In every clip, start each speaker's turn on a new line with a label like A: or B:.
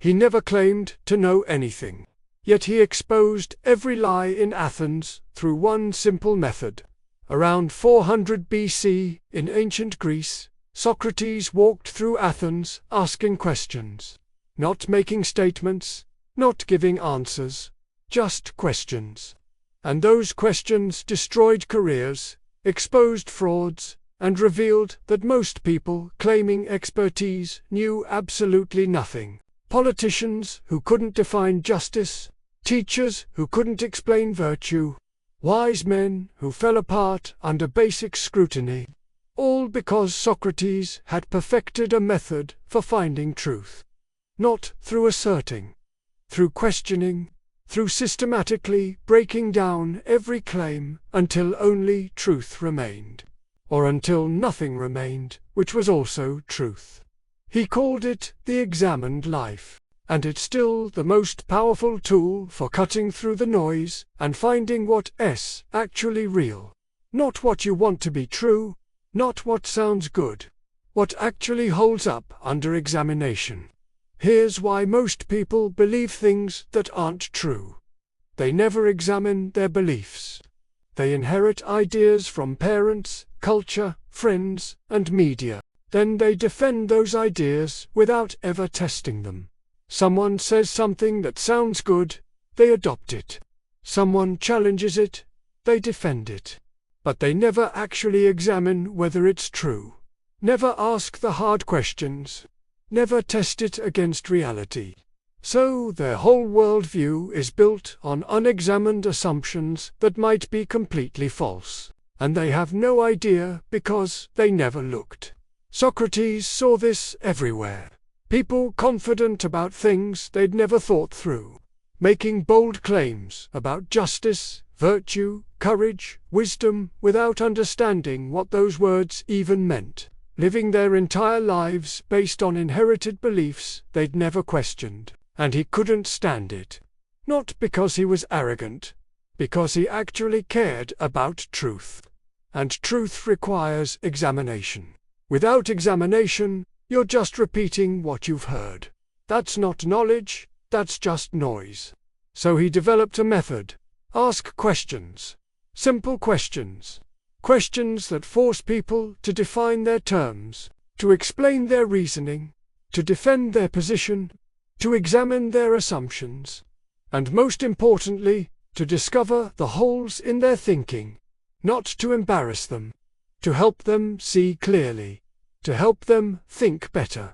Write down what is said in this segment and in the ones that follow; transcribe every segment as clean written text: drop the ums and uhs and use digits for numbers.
A: He never claimed to know anything. Yet he exposed every lie in Athens through one simple method. Around 400 BC, in ancient Greece, Socrates walked through Athens asking questions. Not making statements, not giving answers, just questions. And those questions destroyed careers, exposed frauds, and revealed that most people claiming expertise knew absolutely nothing. Politicians who couldn't define justice, teachers who couldn't explain virtue, wise men who fell apart under basic scrutiny, all because Socrates had perfected a method for finding truth. Not through asserting, through questioning, through systematically breaking down every claim until only truth remained, or until nothing remained, which was also truth. He called it the examined life, and it's still the most powerful tool for cutting through the noise and finding what's actually real. Not what you want to be true, not what sounds good, what actually holds up under examination. Here's why most people believe things that aren't true. They never examine their beliefs. They inherit ideas from parents, culture, friends, and media. Then they defend those ideas without ever testing them. Someone says something that sounds good, they adopt it. Someone challenges it, they defend it. But they never actually examine whether it's true. Never ask the hard questions. Never test it against reality. So their whole worldview is built on unexamined assumptions that might be completely false. And they have no idea because they never looked. Socrates saw this everywhere. People confident about things they'd never thought through. Making bold claims about justice, virtue, courage, wisdom, without understanding what those words even meant. Living their entire lives based on inherited beliefs they'd never questioned. And he couldn't stand it. Not because he was arrogant, because he actually cared about truth. And truth requires examination. Without examination, you're just repeating what you've heard. That's not knowledge, that's just noise. So he developed a method. Ask questions. Simple questions. Questions that force people to define their terms, to explain their reasoning, to defend their position, to examine their assumptions, and most importantly, to discover the holes in their thinking, not to embarrass them, to help them see clearly, to help them think better,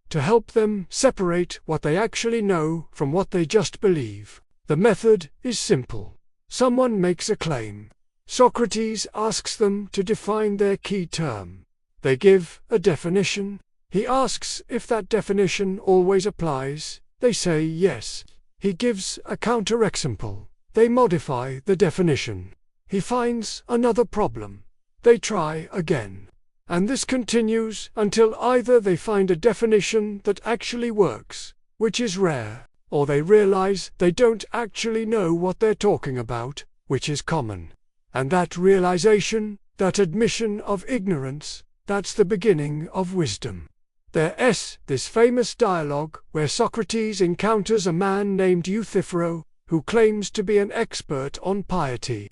A: to help them separate what they actually know from what they just believe. The method is simple. Someone makes a claim. Socrates asks them to define their key term. They give a definition. He asks if that definition always applies. They say yes. He gives a counterexample. They modify the definition. He finds another problem. They try again. And this continues until either they find a definition that actually works, which is rare, or they realize they don't actually know what they're talking about, which is common. And that realization, that admission of ignorance, that's the beginning of wisdom. There's this famous dialogue where Socrates encounters a man named Euthyphro, who claims to be an expert on piety.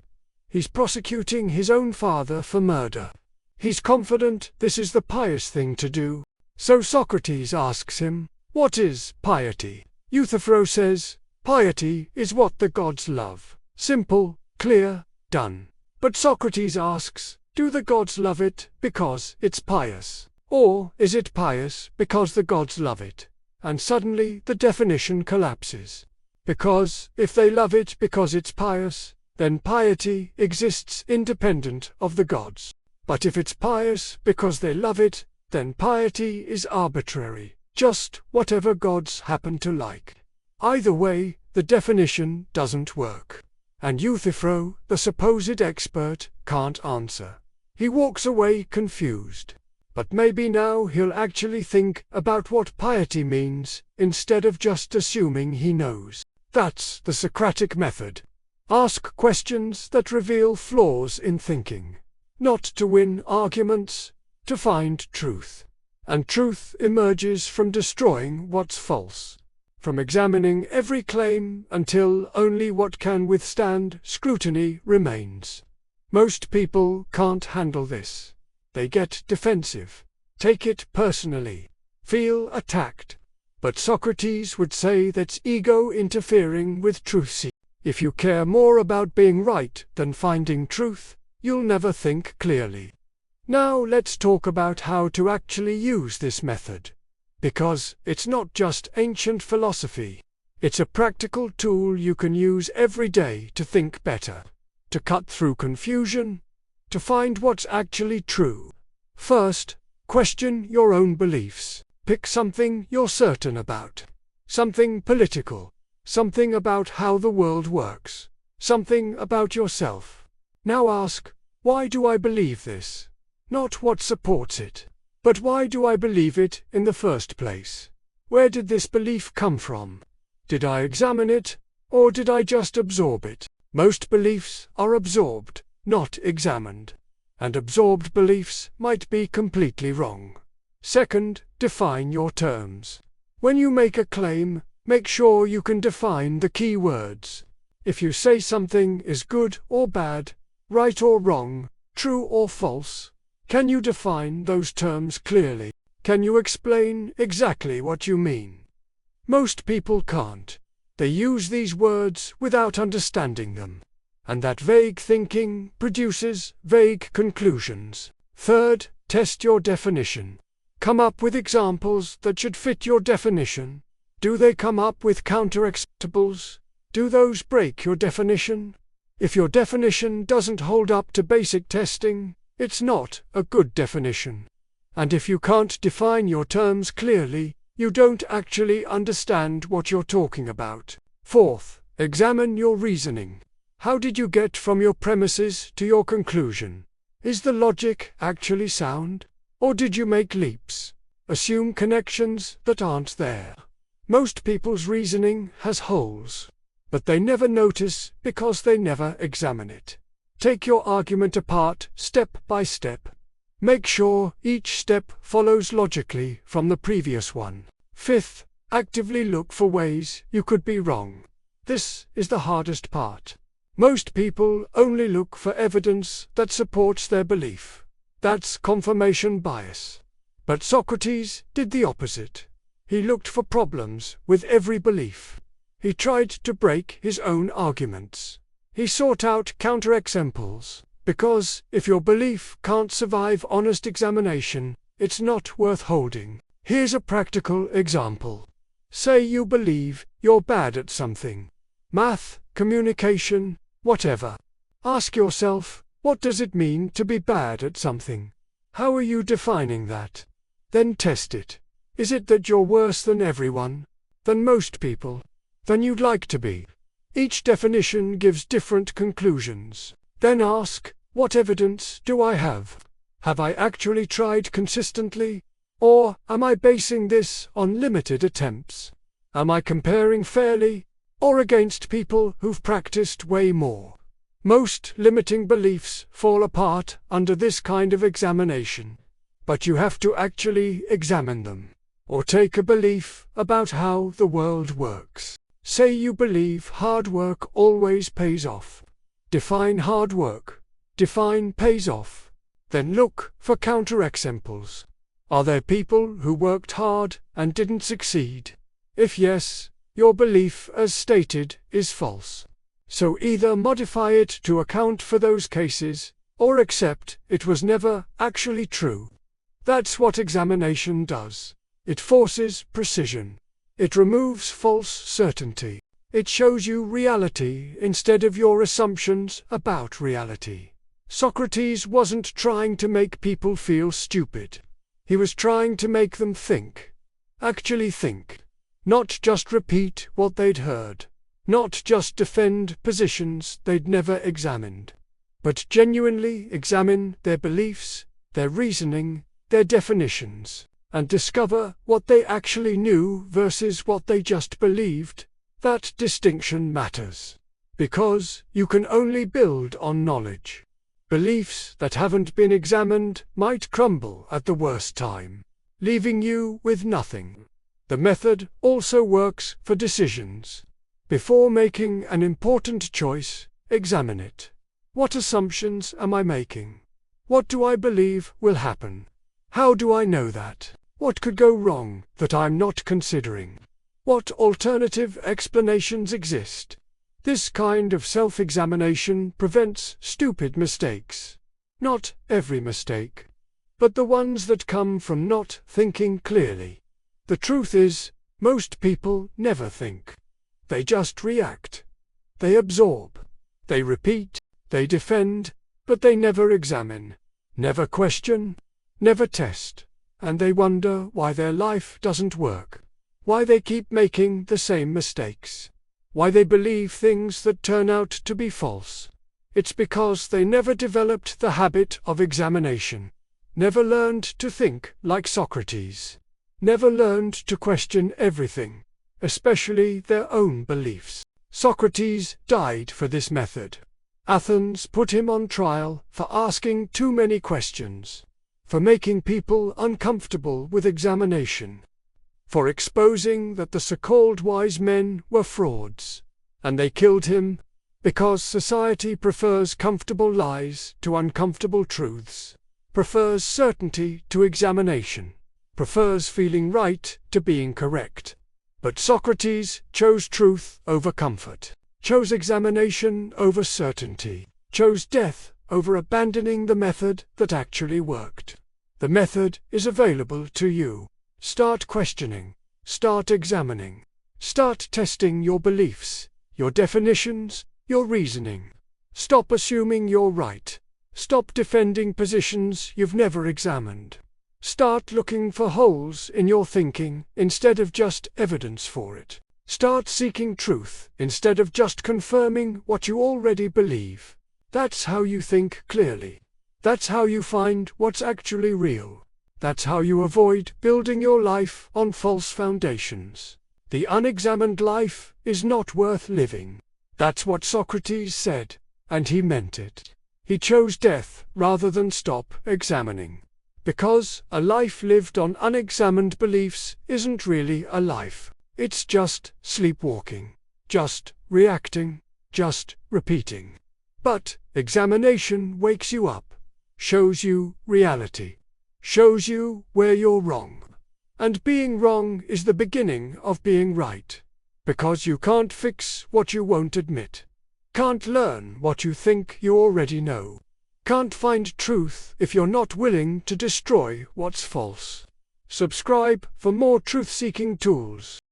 A: He's prosecuting his own father for murder. He's confident this is the pious thing to do. So Socrates asks him, "What is piety?" Euthyphro says, "Piety is what the gods love. Simple, clear, done." But Socrates asks, "Do the gods love it because it's pious? Or is it pious because the gods love it?" And suddenly the definition collapses. Because if they love it because it's pious, then piety exists independent of the gods. But if it's pious because they love it, then piety is arbitrary, just whatever gods happen to like. Either way, the definition doesn't work. And Euthyphro, the supposed expert, can't answer. He walks away confused. But maybe now he'll actually think about what piety means, instead of just assuming he knows. That's the Socratic method. Ask questions that reveal flaws in thinking. Not to win arguments, to find truth. And truth emerges from destroying what's false. from examining every claim until only what can withstand scrutiny remains. Most people can't handle this. They get defensive, take it personally, feel attacked. But Socrates would say that's ego interfering with truth. If you care more about being right than finding truth, you'll never think clearly. Now let's talk about how to actually use this method. Because it's not just ancient philosophy. It's a practical tool you can use every day to think better, to cut through confusion, to find what's actually true. First, question your own beliefs. Pick something you're certain about. Something political. Something about how the world works. Something about yourself. Now ask, why do I believe this? Not what supports it. But why do I believe it in the first place? Where did this belief come from? Did I examine it, or did I just absorb it? Most beliefs are absorbed, not examined. And absorbed beliefs might be completely wrong. Second, define your terms. When you make a claim, make sure you can define the key words. If you say something is good or bad, right or wrong, true or false, can you define those terms clearly? Can you explain exactly what you mean? Most people can't. They use these words without understanding them. And that vague thinking produces vague conclusions. Third, test your definition. Come up with examples that should fit your definition. Do they come up with counter-examples? Do those break your definition? If your definition doesn't hold up to basic testing, it's not a good definition. And if you can't define your terms clearly, you don't actually understand what you're talking about. Fourth, examine your reasoning. How did you get from your premises to your conclusion? Is the logic actually sound? Or did you make leaps? Assume connections that aren't there. Most people's reasoning has holes, but they never notice because they never examine it. Take your argument apart step by step. Make sure each step follows logically from the previous one. Fifth, actively look for ways you could be wrong. This is the hardest part. Most people only look for evidence that supports their belief. That's confirmation bias. But Socrates did the opposite. He looked for problems with every belief. He tried to break his own arguments. He sought out counterexamples, because if your belief can't survive honest examination, it's not worth holding. Here's a practical example. Say you believe you're bad at something. Math, communication, whatever. Ask yourself, what does it mean to be bad at something? How are you defining that? Then test it. Is it that you're worse than everyone? Than most people? Than you'd like to be? Each definition gives different conclusions. Then ask, what evidence do I have? Have I actually tried consistently? Or am I basing this on limited attempts? Am I comparing fairly, or against people who've practiced way more? Most limiting beliefs fall apart under this kind of examination. But you have to actually examine them. Or take a belief about how the world works. Say you believe hard work always pays off. Define hard work. Define pays off. Then look for counterexamples. Are there people who worked hard and didn't succeed? If yes, your belief as stated is false. So either modify it to account for those cases, or accept it was never actually true. That's what examination does. It forces precision. It removes false certainty. It shows you reality instead of your assumptions about reality. Socrates wasn't trying to make people feel stupid. He was trying to make them think. Actually think. Not just repeat what they'd heard. Not just defend positions they'd never examined. But genuinely examine their beliefs, their reasoning, their definitions, and discover what they actually knew versus what they just believed. That distinction matters. Because you can only build on knowledge. Beliefs that haven't been examined might crumble at the worst time, leaving you with nothing. The method also works for decisions. Before making an important choice, examine it. What assumptions am I making? What do I believe will happen? How do I know that? What could go wrong that I'm not considering? What alternative explanations exist? This kind of self-examination prevents stupid mistakes. Not every mistake, but the ones that come from not thinking clearly. The truth is, most people never think. They just react. They absorb. They repeat. They defend, but they never examine, never question, never test, and they wonder why their life doesn't work, why they keep making the same mistakes, why they believe things that turn out to be false. It's because they never developed the habit of examination, never learned to think like Socrates, never learned to question everything, especially their own beliefs. Socrates died for this method. Athens put him on trial for asking too many questions, for making people uncomfortable with examination, for exposing that the so-called wise men were frauds, and they killed him because society prefers comfortable lies to uncomfortable truths, prefers certainty to examination, prefers feeling right to being correct. But Socrates chose truth over comfort, chose examination over certainty, chose death over abandoning the method that actually worked. The method is available to you. Start questioning, start examining, start testing your beliefs, your definitions, your reasoning. Stop assuming you're right. Stop defending positions you've never examined. Start looking for holes in your thinking instead of just evidence for it. Start seeking truth instead of just confirming what you already believe. That's how you think clearly. That's how you find what's actually real. That's how you avoid building your life on false foundations. The unexamined life is not worth living. That's what Socrates said, and he meant it. He chose death rather than stop examining. Because a life lived on unexamined beliefs isn't really a life. It's just sleepwalking, just reacting, just repeating. But examination wakes you up, shows you reality, shows you where you're wrong. And being wrong is the beginning of being right. Because you can't fix what you won't admit. Can't learn what you think you already know. Can't find truth if you're not willing to destroy what's false. Subscribe for more truth-seeking tools.